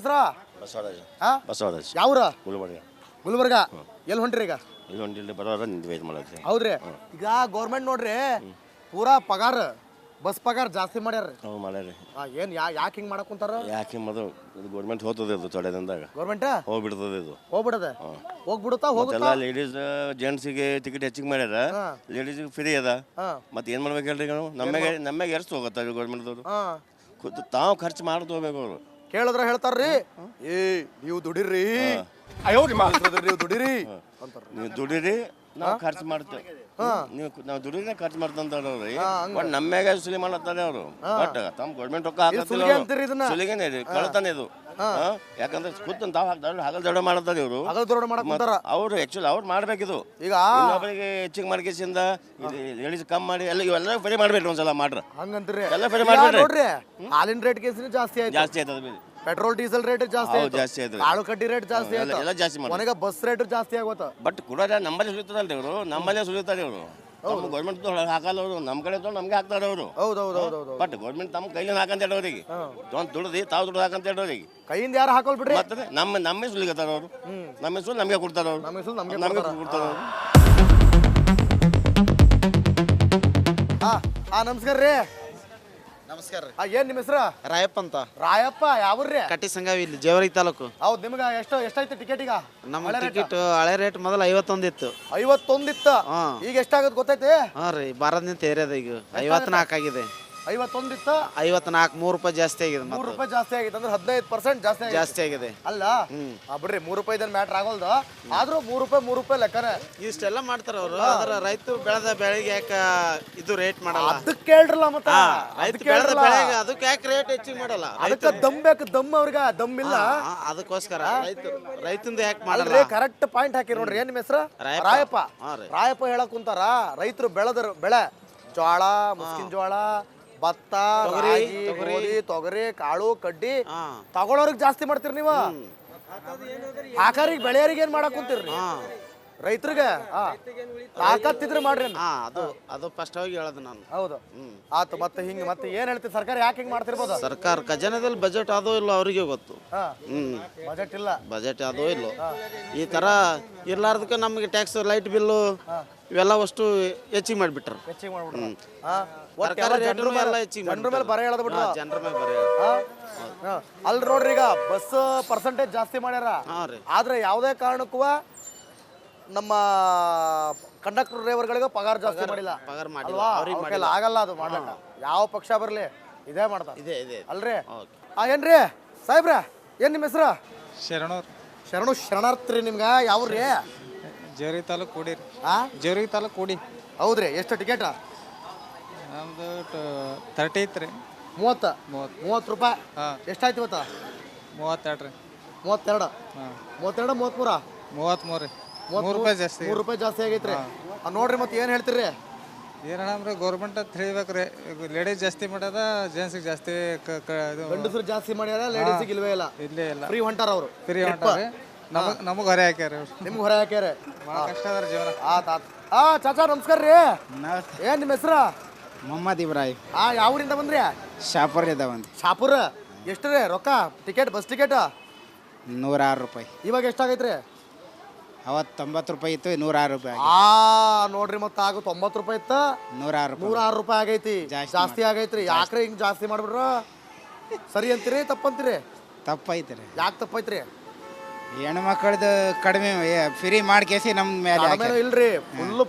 ಹೆಸರು? ಬಸವರಾಜ. ಹಾ ಬಸವರಾಜ್. ಯಾವ್ರ? ಗುಲ್ಬರ್ಗ. ಗುಲ್ಬರ್ಗ. ಎಲ್ಲಿ ಹೊಂಟ್ರಿ ಈಗ? ಇಲ್ಲಿ ಹೊಂಟಿಲ್ಲಿ ಬರೋರ ನಿಂತು ವೇಟ್ ಮಾಡತ್ರಿ. ಹೌದ್ರಿ. ಈಗ ಗೌರ್ಮೆಂಟ್ ನೋಡ್ರಿ ಪೂರಾ ಪಗಾರ ಬಸ್ ಪಗಾರ ಜಾಸ್ತಿ ಮಾಡ್ಯಾರ. ನಾವು ಮಾಡ್ಯಾರಿ. ಏನ್ ಯಾಕೆ ಹಿಂಗ್ ಮಾಡಕ್ ಕುಂತಾರ? ಯಾಕೆ ಮದು ಗೌರ್ಮೆಂಟ್ ಹೋಗ್ತದೆ ಇದು ಥೋಡೆ ದಿನದಾಗ ಗೌರ್ಮೆಂಟ್ ಹೋಗ್ಬಿಡ್ತದೆ ಇದು. ಹೋಗ್ಬಿಡದೆ ಹೋಗ್ಬಿಡುತ್ತಾ ಹೋಗುತ್ತಾ? ಎಲ್ಲ ಲೇಡೀಸ್ ಜೆಂಟ್ಸಿಗೆ ಟಿಕೆಟ್ ಹೆಚ್ಚಿಗೆ ಮಾಡ್ಯಾರ. ಲೇಡೀಸ್ಗೆ ಫ್ರೀ ಅದ. ಮತ್ತೆ ಏನು ಮಾಡ್ಬೇಕು ಹೇಳ್ರಿ ನಾವು? ನಮಗೆ ಎಷ್ಟು ಹೋಗತ್ತ ಗೌರ್ಮೆಂಟ್ದವ್ರು? ತಾವು ಖರ್ಚು ಮಾಡಿ ತಗೋಬೇಕು ಅವರು. ಕೇಳಿದ್ರ ಹೇಳ್ತಾರ್ರಿ ಏ ನೀವು ದುಡಿರಿ, ನೀವು ದುಡಿರಿ ಅಂತಾರ. ನೀವು ದುಡಿರಿ ನಾವು ಖರ್ಚು ಮಾಡ್ತೇವೆ. ನಾವು ದುಡಿದ್ರೆ ಖರ್ಚು ಮಾಡ್ತಂತಾರ ಅವ್ರಿ. ಬಟ್ ನಮ್ಮ್ಯಾಗ ಸುಲಿ ಮಾಡತ್ತಾರೆ ಅವರು. ಬಟ್ ತಮ್ಮ ಗೌರ್ಮೆಂಟ್ ರೊಕ್ಕ ಹಾಕತ್ತಿಲ್ಲ. ಸುಲಿಗೆನೇ ರೀ, ಕಳ್ತಾನೆ ಇದು. ಯಾಕಂದ್ರೆ ಕೂತಂತ ತಾವು ಹಗಲ್ ದೊಡ್ಡ ಮಾಡತ್ತಾರೆ ಇವರು. ಅವ್ರು ಆಕ್ಚುಲಿ ಅವ್ರು ಮಾಡ್ಬೇಕಿದು. ಈಗ ಇನ್ನೊಬ್ಬರಿಗೆ ಹೆಚ್ಚಿಗೆ ಮಾಡ್ಕೇಸಿಂದ ಲೇಡೀಸ್ ಕಮ್ಮಿ ಮಾಡಿ ಎಲ್ಲ ಇವೆಲ್ಲ ಫ್ರೀ ಮಾಡ್ಬೇಡ್ರಿ ಒಂದ್ಸಲ ಮಾಡ್ರ. ಹಂಗಂತೀರಿ ಎಲ್ಲ ಫ್ರೀ ಮಾಡ್ಬೇಡ್ರಿ. ಹಾಲಿನ ರೇಟ್ ಕೇಸಿನ ಜಾಸ್ತಿ ಆಯ್ತದ. ಪೆಟ್ರೋಲ್ ಡೀಸೆಲ್ ರೇಟ್ ಜಾಸ್ತಿ ಆಯ್ತು. ಕಾಳು ಕಡ್ಡಿ ರೇಟ್ ಜಾಸ್ತಿ ಆಯ್ತು. ಎಲ್ಲ ಜಾಸ್ತಿ ಮಾಡಿ ಬಸ್ ರೇಟ್ ಜಾಸ್ತಿ ಆಗೋತ. ಬಟ್ ಕೂಡ ನಮ್ಮಲ್ಲಿ ಸುಲಿತಾರಲ್ರಿ ಇವರು. ನಮ್ಮಲ್ಲೇ ಸುಲಿತಾರೆ ಇವರು. ಗೌರ್ಮೆಂಟ್ ಹಾಕಲ್ಲ ಅವರು. ನಮ್ಮ ಕಡೆ ನಮ್ಗೆ ಹಾಕ್ತಾರೆ ಅವರು. ಬಟ್ ಗೌರ್ಮೆಂಟ್ ತಮ್ಮ ಕೈಲಿಂದ ಹಾಕಂತ ಹೇಳೋರಿಗೆ ದುಡ್ದು ತಾವು ದುಡ್ಡು ಹಾಕಂತ ಹೇಳೋರಿಗೆ ಕೈಯಿಂದ ಯಾರು ಹಾಕೋಲ್ ಬಿಡ್ರಿ. ಮತ್ತೆ ನಮ್ಮೇ ಸುಲಿಗತ್ತಾರ ಅವರು. ನಮ್ಮ ಸುಲ್ ನಮಗೆ ಕೊಡ್ತಾರ ಅವರು. ನಮಗೆ ಕೊಡ್ತಾರ ಅವರು. ನಮಸ್ಕಾರ ರೀ. ನಮಸ್ಕಾರ. ಏನ್ ನಿಮ್ಮ ಹೆಸರು? ರಾಯಪ್ಪ ಅಂತ. ರಾಯಪ್ಪ ಯಾವ್ರಿ? ಕಟ್ಟಿ ಸಂಗಾವಿ ಇಲ್ಲಿ ಜೇವರ್ಗಿ ತಾಲೂಕು. ಹೌದು. ನಿಮ್ಗ ಎಷ್ಟಾಯ್ತು ಟಿಕೆಟ್? ಈಗ ನಮ್ಮ ಟಿಕೆಟ್ ಹಳೆ ರೇಟ್ ಮೊದಲು 51 ಇತ್ತು. 51 ಇತ್ತು. ಈಗ ಎಷ್ಟಾಗತ್ತೆ ಗೊತ್ತೈತಿ? ಹಾ ರೀ, ಬಾರದಿಂದ ಏರಿಯದ ಈಗ 54 ಆಗಿದೆ. 51 ಇತ್ತು 54, 3 ರೂಪಾಯಿ ಜಾಸ್ತಿ ಆಗಿದೆ. 3 ರೂಪಾಯಿ ಜಾಸ್ತಿ ಆಗಿದೆ ಅಂದ್ರೆ 15% ಜಾಸ್ತಿ ಆಗಿದೆ ಅಲ್ಲ? ಬಿಡ್ರಿ 3 ರೂಪಾಯಿ ಮ್ಯಾಟ್ರ್ ಆಗೋಲ್ದು. ಆದ್ರೂ 3 ರೂಪಾಯಿ ಲೆಕ್ಕನೆ ಇಷ್ಟೆಲ್ಲ ಮಾಡ್ತಾರ ಅವರು. ಆದ್ರ ರೈತ ಬೆಳೆದ ಬೆಳೆಗೆ ಯಾಕ ಇದು ರೇಟ್ ಮಾಡಲ್ಲ? ಅದಕ್ಕೆ ಕೇಳ್ರಲ್ಲ. ಮತ್ತೆ ರೈತ ಬೆಳೆದ ಬೆಳೆಗೆ ಅದಕ್ಕೆ ಯಾಕೆ ರೇಟ್ ಹೆಚ್ಚಿಗೆ ಮಾಡಲ್ಲ? ಅದಕ್ಕೆ ದಮ್ ಬೇಕು. ದಮ್ ಅವ್ರಿಗೆ ದಮ್ ಇಲ್ಲ. ಅದಕ್ಕೋಸ್ಕರ ರೈತಂದ ಯಾಕೆ ಮಾಡಲ್ಲ? ಕರೆಕ್ಟ್ ಪಾಯಿಂಟ್ ಹಾಕಿ ನೋಡ್ರಿ. ಏನ್ ನಿಮ್ಮ ಹೆಸರು? ರಾಯಪ್ಪ. ರಾಯಪ್ಪ ಹೇಳಕ್ ಕುಂತಾರ ರೈತರು ಬೆಳೆದ ಬೆಳೆ ಜೋಳ, ಮುಸ್ಕಿನ ಜೋಳ, ಭತ್ತ, ಗೋಧಿ, ತೊಗರಿ, ಕಾಳು ಕಡ್ಡಿ ತಗೊಳೋರ್ಗ್ ಜಾಸ್ತಿ ಮಾಡ್ತೀರಿ ನೀವು. ಹಾಕಾರಿಗೆ ಬೆಳೆಯರಿಗೆ ಏನ್ ಮಾಡಕ್ ಕುಂತೀರ್ರಿ? ರೈತರಿಗೆ ತಾಕತ್ತಿದ್ರೆ ಮಾಡ್ರಿ. ಅದು ಫಸ್ಟ್ ಆಗಿ ಹೇಳೋದು ನಾನು. ಹೌದು ಆತು. ಮತ್ತೆ ಹಿಂಗ ಮತ್ತೆ ಏನ್ ಹೇಳ್ತೀವಿ? ಸರ್ಕಾರ ಯಾಕೆ ಹಿಂಗ್ ಮಾಡ್ತಿರ್ಬೋದು? ಸರ್ಕಾರ ಖಜಾನೆದಲ್ಲಿ ಬಜೆಟ್ ಅದೋ ಇಲ್ಲ ಅವ್ರಿಗೆ ಗೊತ್ತು. ಬಜೆಟ್ ಇಲ್ಲ. ಬಜೆಟ್ ಅದೋ ಇಲ್ಲ. ಈ ತರ ಇರ್ಲಾರ್ದಕ್ಕೆ ನಮಗೆ ಟ್ಯಾಕ್ಸ್, ಲೈಟ್ ಬಿಲ್ಲು ಇವೆಲ್ಲ ಅಷ್ಟು ಹೆಚ್ಚಿಗೆ ಮಾಡಿಬಿಟ್ರು. ಅಲ್ ನೋಡ್ರಿ ಈಗ ಬಸ್ ಪರ್ಸೆಂಟೇಜ್ ಜಾಸ್ತಿ ಮಾಡ್ಯಾರ. ಆದ್ರೆ ಯಾವ್ದೇ ಕಾರಣಕ್ಕೂ ನಮ್ಮ ಕಂಡಕ್ಟರ್ ಡ್ರೈವರ್ಗಳಿಗೆ ಪಗಾರ ಜಾಸ್ತಿ ಮಾಡಿಲ್ಲ. ಆಗಲ್ಲ ಅದು ಮಾಡಲ್ಲ. ಯಾವ ಪಕ್ಷ ಬರ್ಲಿ ಇದೇ ಮಾಡ್ತಾರೆ ಅಲ್ರಿ? ಏನ್ರಿ ಸಾಹೇಬ್ರ? ಏನ್ ನಿಮ್ಮ ಹೆಸರು? ಶರಣಾರ್ಥಿ. ನಿಮ್ಗ ಯಾವ್ರಿ? ಜೇವರ್ಗಿ ತಾಲೂಕು ಕೂಡಿ. ಜೇವರ್ಗಿ ತಾಲೂಕು ಕೂಡಿ. ಹೌದ್ರಿ. ಎಷ್ಟು ಟಿಕೆಟ್? ನಮ್ದು 30 ಐತ್ರಿ. 30 ರೂಪಾಯಿ. ಎಷ್ಟಾಯ್ತು ಇವತ್ತ? 32 ರೀ. 32, 33, 33 3 ರೂಪಾಯಿ ಜಾಸ್ತಿ. 3 ರೂಪಾಯಿ ಜಾಸ್ತಿ ಆಗೈತ್ರಿ. ನೋಡ್ರಿ ಮತ್ತೆ ಏನ್ ಹೇಳ್ತೀರಿ? ಏನಂದ್ರೆ ಗೌರ್ಮೆಂಟ್ ಅಂತ ಹೇಳ್ಬೇಕ್ರಿ. ಲೇಡೀಸ್ ಜಾಸ್ತಿ ಮಾಡ್ಯದ, ಜೆಂಟ್ಸಿಗೆ ಜಾಸ್ತಿ. ಗಂಡಸರು ಜಾಸ್ತಿ ಮಾಡ್ಯಾರ, ಲೇಡೀಸಿಗೆ ಇಲ್ವೇ ಇಲ್ಲ. ಇಲ್ಲೇ ಇಲ್ಲ. ಫ್ರೀ ಹೊಂಟಾರ ಅವರು. ಫ್ರೀ ಹೊಂಟಾರ. ನಮಗೆ ಹೊರೆ ಹಾಕ್ಯಾರ. ನಿಮ್ಗೆ ಹೊರೆ ಹಾಕ್ಯಾರ. ಭಾಳ ಕಷ್ಟ ಅದ ಜೀವನ. ಚಾಚಾ ನಮಸ್ಕಾರ ರೀ. ಏನ್ ನಿಮ್ಮ ಹೆಸರು? ಮೊಹಮ್ಮದ್ ಇಬ್ರಾಹಿಂ. ಯಾವೂರಿಂದ ಬಂದ್ರಿ? ಶಾಪುರ್ದಿಂದ ಬಂದ್ರಿ. ಶಾಪುರ. ಎಷ್ಟು ರೀ ರೊಕ್ಕ ಟಿಕೆಟ್? ಬಸ್ ಟಿಕೆಟ್ 106 ರೂಪಾಯಿ. ಇವಾಗ ಎಷ್ಟಾಗೈತ್ರಿ? ಅವತ್ತು 90 ರೂಪಾಯಿ ಇತ್ತು, 106 ರೂಪಾಯಿ. ನೋಡ್ರಿ ಮತ್ತೆ ಆಗ 90 ರೂಪಾಯಿ ಇತ್ತು, 106 ರೂಪಾಯಿ ಆಗೈತಿ. ಜಾಸ್ತಿ ಆಗೈತ್ರಿ. ಯಾಕ್ರಿ ಹಿಂಗ್ ಜಾಸ್ತಿ ಮಾಡ್ಬಿಡ್ರ? ಸರಿ ಅಂತೀರಿ ತಪ್ಪಂತೀರಿ? ತಪ್ಪೈತ್ರಿ. ಯಾಕೆ ತಪ್ಪೈತ್ರಿ? ಹೆಣ್ಮಕ್ಳದ್ದು ಕಡಿಮೆ ಫ್ರೀ ಮಾಡ್ಕೇಸಿ ನಮ್ಮ ಮೇಲೆ ಇಲ್ರಿ.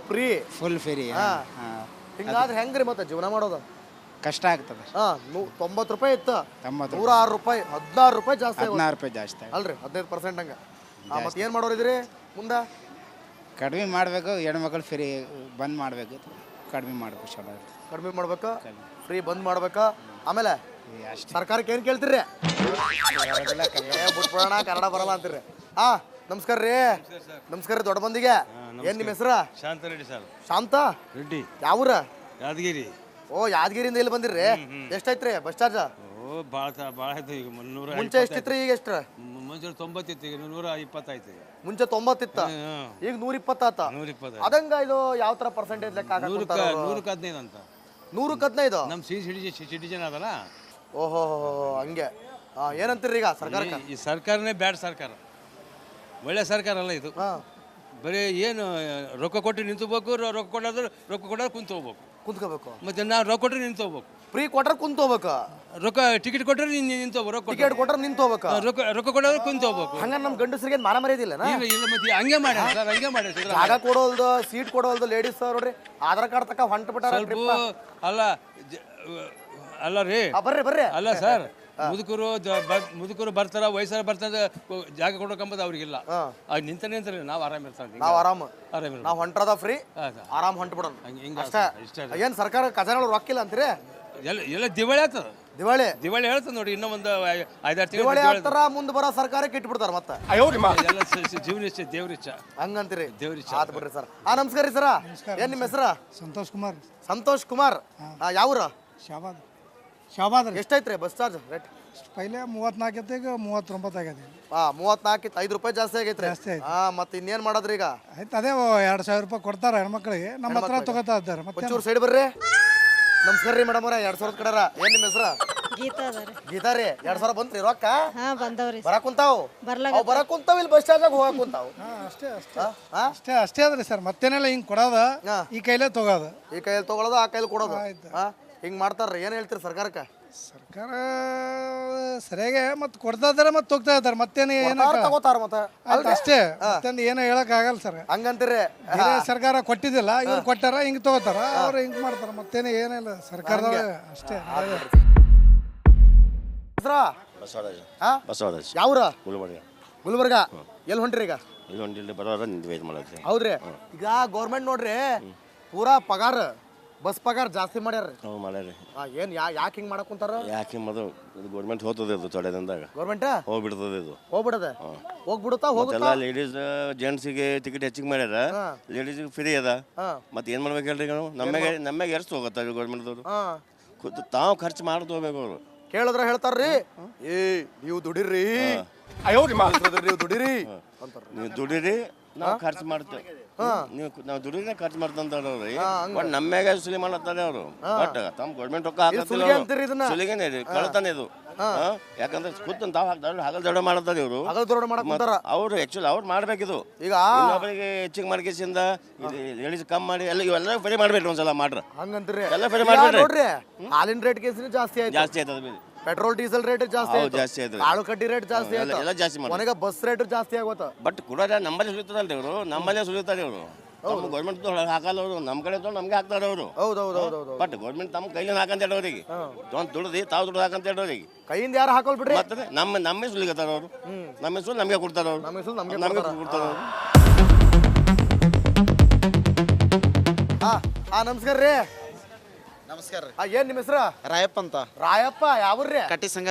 Full free. ಹಿಂಗಾದ್ರೆ ಹೆಂಗ್ರಿ ಮತ್ತೆ ಜೀವನ ಮಾಡೋದು? ಕಷ್ಟ ಆಗ್ತದೆ. 90 ರೂಪಾಯಿ ಇತ್ತು, 106 ರೂಪಾಯಿ. 16 ರೂಪಾಯಿ ಜಾಸ್ತಿ. 16 ರೂಪಾಯಿ ಜಾಸ್ತಿ ಅಲ್ರಿ? 15% ಹಂಗ. ಮತ್ತೆ ಏನ್ ಮಾಡೋರಿದ್ರಿ ಮುಂದೆ? ಕಡಿಮೆ ಮಾಡಬೇಕು. ಹೆಣ್ಮಕ್ಳು ಫ್ರೀ ಬಂದ್ ಮಾಡಬೇಕು. ಕಡಿಮೆ ಮಾಡಬೇಕು. ಕಡಿಮೆ ಮಾಡ್ಬೇಕು. ಫ್ರೀ ಬಂದ್ ಮಾಡ್ಬೇಕು. ಆಮೇಲೆ ಸರ್ಕಾರಕ್ಕೆ ಏನ್ ಕೇಳ್ತೀರಿ? ಬಿಟ್ಬಿಡೋಣ, ಕನ್ನಡ ಬರಲ್ಲ ಅಂತೀರಿ. ನಮಸ್ಕಾರ ರೀ. ನಮಸ್ಕಾರ ರೀ ದೊಡ್ಡ ಮಂದಿಗೆ. ಏನ್ ನಿಮ್ಮ ಹೆಸರು? ಶಾಂತ ರೆಡ್ಡಿ ಸರ್. ಶಾಂತ ರೆಡ್ಡಿ. ಯಾವೂರ? ಯಾದಗಿರಿ. ಯಾದಗಿರಿಯಿಂದ ಇಲ್ಲಿ ಬಂದಿರ್ರಿ. ಎಷ್ಟೈತ್ರಿ ಬಸ್ ಚಾರ್ಜ್? ಭಾಳ ಆಯ್ತು. ಈಗ ಮುಂಚೆ ಎಷ್ಟಿತ್ರಿ? ಈಗ ಎಷ್ಟು? ಮುಂಚೆ 90 ಇತ್ತು, ಈಗ 120 ಆಯ್ತು. ಮುಂಚೆ 90 ಇತ್ತ, ಈಗ 120 ಆತ. 120. ಅದಂಗ ಇದು ಯಾವ ತರ ಪರ್ಸೆಂಟೇಜ್ ಲೆಕ್ಕ? 115 ಅಂತ. 115? ನಮ್ಮ ಸಿಟಿಜನ್ ಅದಲ್ಲ. ಓಹೋ ಹಂಗೆ. ಏನಂತೀರಿ ಈಗ ಸರ್ಕಾರಕ್ಕೆ? ಈ ಸರ್ಕಾರನೇ ಬ್ಯಾಡ್ ಸರ್ಕಾರ, ಒಳ್ಳೆ ಸರ್ಕಾರ ಅಲ್ಲ ಇದು. ಬರೀ ಏನು ರೊಕ್ಕ ಕೊಟ್ಟು ನಿಂತೋಗ್ಬೇಕು, ರೊಕ್ಕ ಕೊಡೋದು ಕುಂತು ಹೋಗ್ಬೇಕು, ಕುಂತ್ಕೋಬೇಕು. ಮತ್ತೆ ನಾವು ರೊಕ್ಕ ಕೊಟ್ಟರೆ ನಿಂತು ಹೋಗ್ಬೇಕು, ಫ್ರೀ ಕೊಟ್ರೆ ಕುಂತ್ ಹೋಗ್ಬೇಕು, ರೊಕ್ಕ ಟಿಕೆಟ್ ಕೊಟ್ಟರೆ ನಿಂತು ಹೋಗ್ಬೇಕು, ರೊಕ್ಕ ಟಿಕೆಟ್ ಕೊಟ್ರೆ ನಿಂತ್ ಹೋಗ್ಬೇಕು. ರೊಕ್ಕ ಕೊಡೋದ್ರೆ ಕುಂತು ಹೋಗ್ಬೇಕು. ಹಂಗ ನಮ್ ಗಂಡಸರಿಗೆ ಮಾನ ಮರ್ಯಾದಿಲ್ಲ ಇಲ್ಲ ಮತ್ತೆ ಹಂಗೆ ಮಾಡಿ ಸರ್, ಹಂಗೆ ಮಾಡಿ ಜಾಗ ಕೊಡೋಲ್ದು, ಸೀಟ್ ಕೊಡೋಲ್ದು. ಲೇಡೀಸ್ ನೋಡ್ರಿ ಆಧಾರ್ ಕಾರ್ಡ್ ತಕ ಹೊಂಟ ಬಿಟ್ಟಾರ. ಸ್ವಲ್ಪ ಅಲ್ಲ ರೀ, ಬರ್ರಿ ಬರ್ರಿ. ಅಲ್ಲ ಸರ್, ಮುದುಕರು ಬರ್ತಾರ, ವಯಸ್ಸಾರ ಬರ್ತಾರೆ, ಜಾಗ ಕೊಡೋಕಂಬದು ಅವ್ರಿಗಿಲ್ಲ. ನಿಂತರೆ ನಾವು ಆರಾಮ ಇರ್ತಾವೆ, ನಾವ್ ಆರಾಮ ಆರಾಮ ನಾವ್ ಹೊಂಟ್ರದ ಫ್ರೀ, ಆರಾಮ್ ಹೊಂಟ ಬಿಡೋಣ ಅಷ್ಟೇ. ಏನ್ ಸರ್ಕಾರ ಖಜಾನೆ ರೊಕ್ಕಿಲ್ಲ ಅಂತೀರಿ? ಎಲ್ಲ ದಿವಾಳಿ ಆಗ್ತದ, ದಿವಾಳಿ ಹೇಳ್ತದ ನೋಡಿ. ಇನ್ನೂ ಒಂದು 5-6 ತಿಂಗಳು ದಿವಾಳಿ ಆಗ್ತಾರ, ಮುಂದೆ ಬರೋ ಸರ್ಕಾರಕ್ಕೆ ಇಟ್ಬಿಡ್ತಾರ ಮತ್ತೆ. ಎಲ್ಲ ಜೀವನಿಚ್ಛೆ, ದೇವ್ರಿಚ್ಛೆ, ಹಂಗಂತೀರಿ? ದೇವ್ರಿಚ್ಛೆ. ಆತ್ ಬಿಡ್ರಿ ಸರ್. ನಮಸ್ಕಾರ ರೀ ಸರ. ಏನ್ ನಿಮ್ಮ ಹೆಸರ? ಸಂತೋಷ್ ಕುಮಾರ್. ಸಂತೋಷ್ ಕುಮಾರ್. ಯಾವ್ರ? ಶಾಬಾದ್ ರೀ. ಎಷ್ಟೈತ್ರಿ ಬಸ್ ಚಾರ್ಜ್ ರೇಟ್? ಪೈಲೆ 34 ಇತ್ತು, ಈಗ 39 ಆಗ್ಯದ. 34 5 ರೂಪಾಯಿ ಜಾಸ್ತಿ ಆಗೈತ್ರಿ. ಜಾಸ್ತಿ ಆಯ್ತು. ಮತ್ತೆ ಇನ್ನೇನ್ ಮಾಡೋದ್ರಿ ಈಗ? ಆಯ್ತು, ಅದೇ 2,000 ರೂಪಾಯಿ ಕೊಡ್ತಾರ ಹೆಣ್ಮಕ್ಳಿಗೆ, ನಮ್ಮ ಹತ್ರ ತಗೋತಾ ಇದ್ದಾರೆ. ಮತ್ತೆ ಒಂಚೂರು ಸೈಡ್ ಬರ್ರಿ. ನಮಸ್ಕಾರ ರೀ ಮೇಡಮ್ ಅವ್ರ. 2,000 ಕಡರ. ಏನ್ ನಿಮ್ಮ ಹೆಸರ? ಗೀತಾ ಅದಾರಿ. ಗೀತಾ ರೀ. 2,000 ಬಂತ್ರಿ ರೊಕ್ಕ? ಹಾ ಬಂದವ್ರಿ. ಬರಾಕುಂತಾವ್ ಬರಾಕುಂತಾವ್ ಇಲ್ಲಿ ಬಸ್ ಸ್ಟ್ಯಾಂಡ್ ಹೋಗಾಕುಂತಾವ್. ಅಷ್ಟೇ ಅದ್ರಿ ಸರ್, ಮತ್ತೇನೆಲ್ಲ ಹಿಂಗ್ ಕೊಡೋದ, ಈ ಕೈಲೇ ತಗೋದು. ಈ ಕೈಯಲ್ಲಿ ತಗೊಳೋದು, ಆ ಕೈಲಿ ಕೊಡೋದು. ಹಿಂಗ್ ಮಾಡ್ತಾರ್ರಿ. ಏನ್ ಹೇಳ್ತೀರಿ ಸರ್ಕಾರಕ್ಕೆ? ಸರ್ಕಾರ ಸರಿಯಾಗಿ ಮತ್ತೆ ಕೊಡ್ತಾ ಇದಾರೆ, ಮತ್ತೆ ಹೋಗ್ತಾ ಇದಾರೆ. ಮತ್ತೇನು ಏನು ತಗೋತಾರ ಮತ್ತೆ ಅಷ್ಟೇ, ಮತ್ತೊಂದು ಏನು ಹೇಳಕ್ ಆಗಲ್ಲ ಸರ್. ಹಂಗಂತೀರಿ? ಬೇರೆ ಸರ್ಕಾರ ಕೊಟ್ಟಿದ್ದಿಲ್ಲ, ಇವ್ರು ಕೊಟ್ಟಾರ, ಹಿಂಗ್ ತಗೋತಾರ, ಅವ್ರು ಹಿಂಗ್ ಮಾಡ್ತಾರ. ಮತ್ತೇನು ಏನಿಲ್ಲ ಸರ್ಕಾರದವ್ರೆ ಅಷ್ಟೇ. ಬಸವರಾಜ್. ಯಾವ್ರ? ಗುಲ್ಬರ್ಗ. ಗುಲ್ಬರ್ಗ. ಎಲ್ಲಿ ಹೊಂಟ್ರಿ ಈಗ? ಇಲ್ಲಿ ಹೊಂಟಿಲ್ಲಿ ಬರೋರ ನಿಂತು ವೇಟ್ ಮಾಡತ್ರಿ. ಹೌದ್ರಿ. ಈಗ ಗೌರ್ಮೆಂಟ್ ನೋಡ್ರಿ ಪೂರಾ ಪಗಾರ, ಬಸ್ ಪಗಾರ ಜಾಸ್ತಿ ಮಾಡ್ಯಾರ್ರಿ. ಮಾಡ್ಯಾರಿ. ಏನ್ ಯಾಕೆ ಹಿಂಗ್ ಮಾಡಕ್ ಕುಂತಾರ? ಯಾಕೆ ಮದು ಗೌರ್ಮೆಂಟ್ ಹೋಗ್ತದೆ ಇದು ತೊಡೆ ದಿನದಾಗ ಗೌರ್ಮೆಂಟ್ ಹೋಗ್ಬಿಡ್ತದೆ ಇದು. ಹೋಗ್ಬಿಡುತ್ತಾ ಎಲ್ಲ ಲೇಡೀಸ್ ಜೆಂಟ್ಸಿಗೆ ಟಿಕೆಟ್ ಹೆಚ್ಚಿಗೆ ಮಾಡ್ಯಾರ, ಲೇಡೀಸ್ಗೆ ಫ್ರೀ ಅದ. ಮತ್ತೆ ಏನ್ ಮಾಡ್ಬೇಕು ಹೇಳ್ರಿ ನಾವು? ನಮ್ಮಗೆ ಎಷ್ಟು ಹೋಗತ್ತ ಗೌರ್ಮೆಂಟ್ದವ್ರು? ಖುದ್ದು ತಾವು ಖರ್ಚು ಮಾಡ್ದು ಹೋಗ್ಬೇಕು ಅವರು. ಕೇಳಿದ್ರ ಹೇಳ್ತಾರ್ರಿ, ನೀವು ದುಡಿರಿ, ನೀವು ದುಡಿರಿ ಅಂತಾರ. ನೀವು ದುಡಿರಿ, ನಾವು ಖರ್ಚು ಮಾಡ್ತೇವೆ. ನಾವು ದುಡಿದ್ರೆ ಖರ್ಚು ಮಾಡ್ತಂತಾರ್ರಿ. ಬಟ್ ನಮ್ಮ್ಯಾಗ ಸುಲಿ ಮಾಡತ್ತಾರೆ ಅವರು. ಬಟ್ ತಮ್ಮ ಗೌರ್ಮೆಂಟ್ ರೊಕ್ಕ ಹಾಕತ್ತಿಲ್ಲ, ಸುಲಿಗೆನೆ ರೀ, ಕಳ್ತಾನೆ ಇದು. ಯಾಕಂದ್ರೆ ಖುದ್ದು ತಾವು ಹಾಕ್ತಾರೆ, ಹಗಲ್ ದೊಡ್ಡ ಮಾಡತ್ತಾರೆ ಇವರು. ಅವ್ರು ಆಕ್ಚುಲಿ ಅವ್ರು ಮಾಡ್ಬೇಕಿದು. ಈಗ ಇನ್ನೊಬ್ಬರಿಗೆ ಹೆಚ್ಚಿಗೆ ಮಾಡ್ಕೇಸಿಂದ ಲೇಡೀಸ್ ಕಮ್ಮಿ ಮಾಡಿ ಎಲ್ಲ ಇವೆಲ್ಲ ಫ್ರೀ ಮಾಡ್ಬೇಡ್ರಿ ಒಂದ್ಸಲ ಮಾಡ್ರಿ. ಹಂಗಂತೀರಿ? ಎಲ್ಲ ಫ್ರೀ ಮಾಡ್ಬೇಡ್ರಿ. ಹಾಲಿನ ರೇಟ್ ಕೇಸಿನ ಜಾಸ್ತಿ ಆಯ್ತು, ಜಾಸ್ತಿ ಆಯ್ತದ. ಪೆಟ್ರೋಲ್ ಡೀಸೆಲ್ ರೇಟ್ ಜಾಸ್ತಿ ಆಯ್ತು, ಆಳು ಕಡ್ಡಿ ರೇಟ್ ಜಾಸ್ತಿ ಆಯ್ತು, ಎಲ್ಲ ಜಾಸ್ತಿ ಮಾಡಿ. ಕೊನೆಗೆ ಬಸ್ ರೇಟ್ ಜಾಸ್ತಿ ಆಗೋತ. ಬಟ್ ಕೂಡ ನಮ್ಮಲ್ಲೇ ಸುಲಿತಾರಲ್ರಿ ಇವರು, ನಮ್ಮಲ್ಲೇ ಸುಲಿತಾರೆ ಇವರು. ನಮ್ಮ ಗೌರ್ಮೆಂಟ್ ಹಾಕಲ್ಲ ಅವರು, ನಮ್ಮ ಕಡೆ ತೊಗೊಂಡು ನಮ್ಗೆ ಹಾಕ್ತಾರೆ ಅವರು. ಬಟ್ ಗೌರ್ಮೆಂಟ್ ತಮ್ಮ ಕೈಲಿಂದ ಹಾಕಂತ ಹೇಳೋರಿಗೆ, ದುಡ್ದು ತಾವು ದುಡ್ಡು ಹಾಕಂತ ಹೇಳೋರಿಗೆ ಕೈಯಿಂದ ಯಾರು ಹಾಕೋಲ್ ಬಿಡ್ರಿ. ಮತ್ತೆ ನಮ್ಮೇ ಸುಲಿಗತ್ತಾರ ಅವರು, ನಮ್ಮ ಹೆಸರು ನಮಗೆ ಕೊಡ್ತಾರ ಅವರು, ನಮಗೆ ಕೊಡ್ತಾರ ಅವರು. ನಮಸ್ಕಾರ ರೀ. ನಮಸ್ಕಾರ. ಏನ್ ನಿಮ್ಮ ಹೆಸರು? ರಾಯಪ್ಪ ಅಂತ. ರಾಯಪ್ಪ. ಯಾವ್ರಿ? ಕಟ್ಟಿ ಸಂಘ